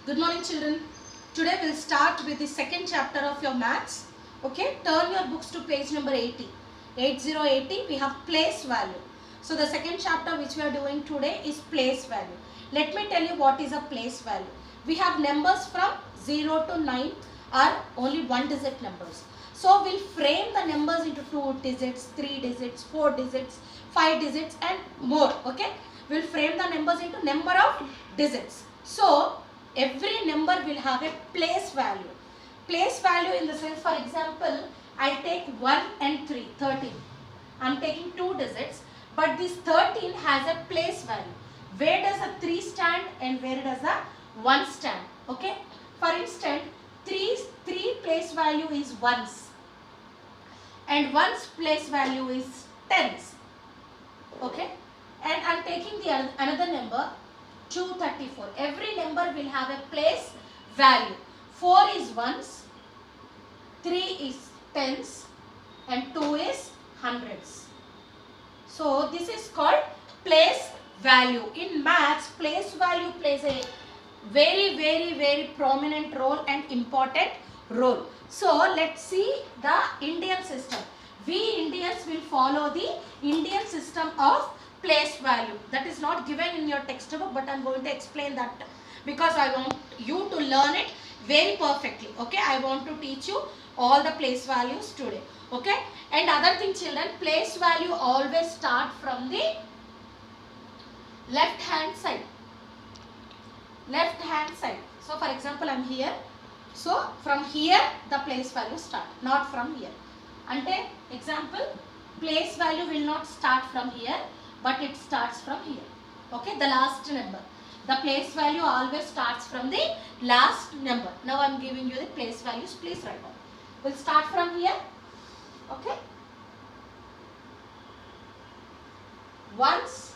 Good morning children. Today we'll start with the second chapter of your maths. Okay, turn your books to page number 80. 8080 we have place value. So the second chapter which we are doing today is place value. Let me tell you what is a place value. We have numbers from 0 to 9 are only one digit numbers. So we'll frame the numbers into 2 digits, 3 digits, 4 digits, 5 digits and more. Okay, we'll frame the numbers into number of digits. So every number will have a place value. Place value in the sense, for example, I take 1 and 3, 13. I am taking 2 digits, but this 13 has a place value. Where does a 3 stand and where does a 1 stand? Okay. For instance, 3 place value is ones and 1's place value is tens. Okay. And I am taking the another number 234. Every number will have a place value. 4 is ones, 3 is tens and 2 is hundreds. So this is called place value. In maths, place value plays a very prominent role and important role. So let's see the Indian system. We Indians will follow the Indian system of place value. That is not given in your textbook, but I am going to explain that because I want you to learn it very perfectly. Okay, I want to teach you all the place values today. Okay, and other thing children, place value always start from the left hand side. Left hand side. So for example, I am here. So from here the place value start, not from here. Ante example, place value will not start from here, but it starts from here. Okay, the last number. The place value always starts from the last number. Now I am giving you the place values. Please write down. We'll start from here. Okay. Ones,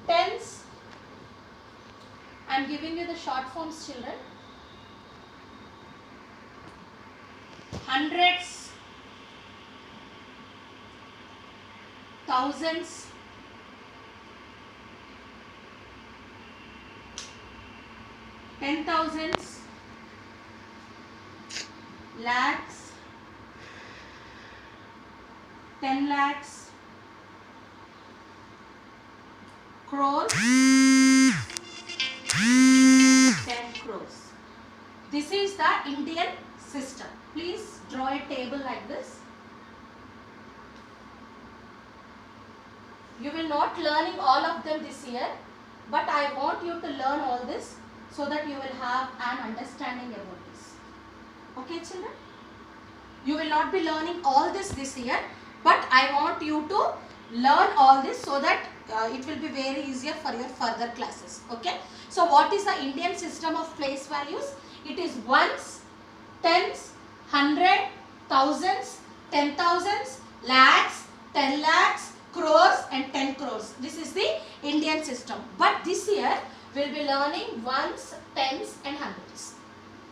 tens. I am giving you the short forms children. Hundreds, thousands, ten thousands, lakhs, 10 lakhs, crores, 10 crores. This is the Indian system. Please draw a table like this. You will not learning all of them this year, but I want you to learn all this so that you will have an understanding about this. Okay children? You will not be learning all this year, but I want you to learn all this so that it will be very easier for your further classes. Okay? So what is the Indian system of place values? It is ones, tens, hundred, thousands, 10,000s, lakhs, 10 lakhs, crores and 10 crores. This is the Indian system. But this year we will be learning ones, tens and hundreds.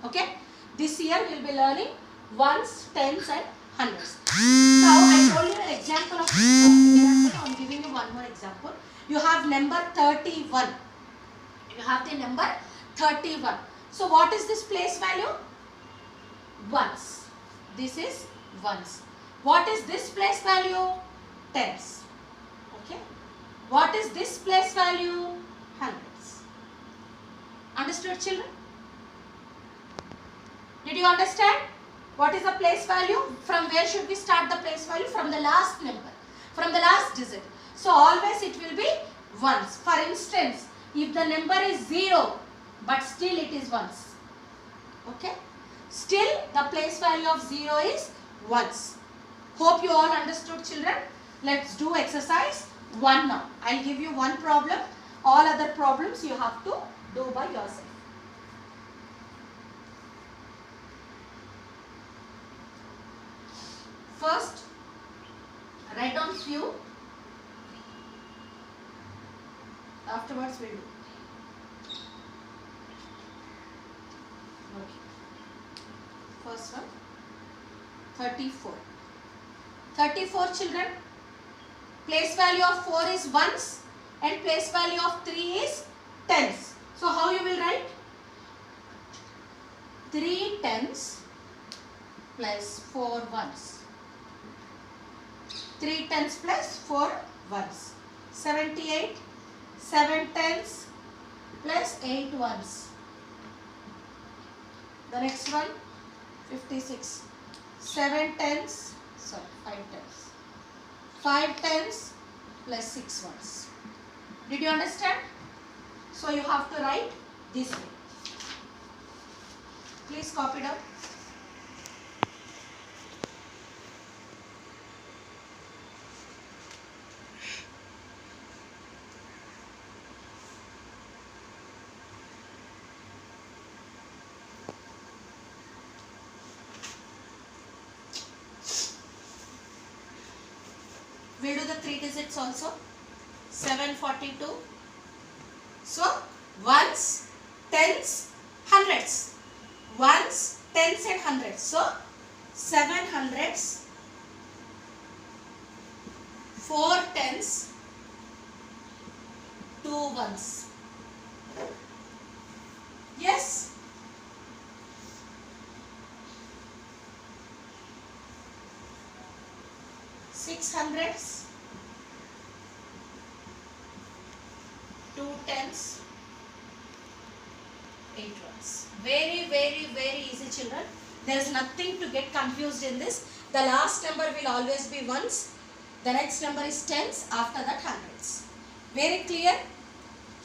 Okay? This year we will be learning ones, tens and hundreds. Now I told you an example of I am giving you one more example. You have number 31. You have the number 31. So what is this place value? Ones. This is ones. What is this place value? Tens. Okay. What is this place value? Hundreds. Understood children? Did you understand? What is the place value? From where should we start the place value? From the last number. From the last digit. So always it will be ones. For instance, if the number is 0, but still it is ones. Okay? Still the place value of 0 is ones. Hope you all understood children. Let's do exercise 1 now. I'll give you one problem. All other problems you have to do by yourself. First, write down few. Afterwards we'll do. Okay. First one, 34. 34 children. Place value of 4 is ones and place value of 3 is tens. So plus 4 ones. 3 tens plus 4 ones. 78. 7 tens plus 8 ones. The next one 56. 7 tens, sorry 5 tens. 5 tens plus 6 ones. Did you understand? So you have to write this way. Please copy down. We'll do the 3 digits also. 742. So ones, tens, hundreds. Ones, tens and hundreds. So 7 hundreds, 4 tens, 2 ones. Yes? Six hundreds, 2 tens, 8 ones. Very, very, very easy, children. There is nothing to get confused in this. The last number will always be ones. The next number is tens. After that, hundreds. Very clear?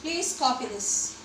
Please copy this.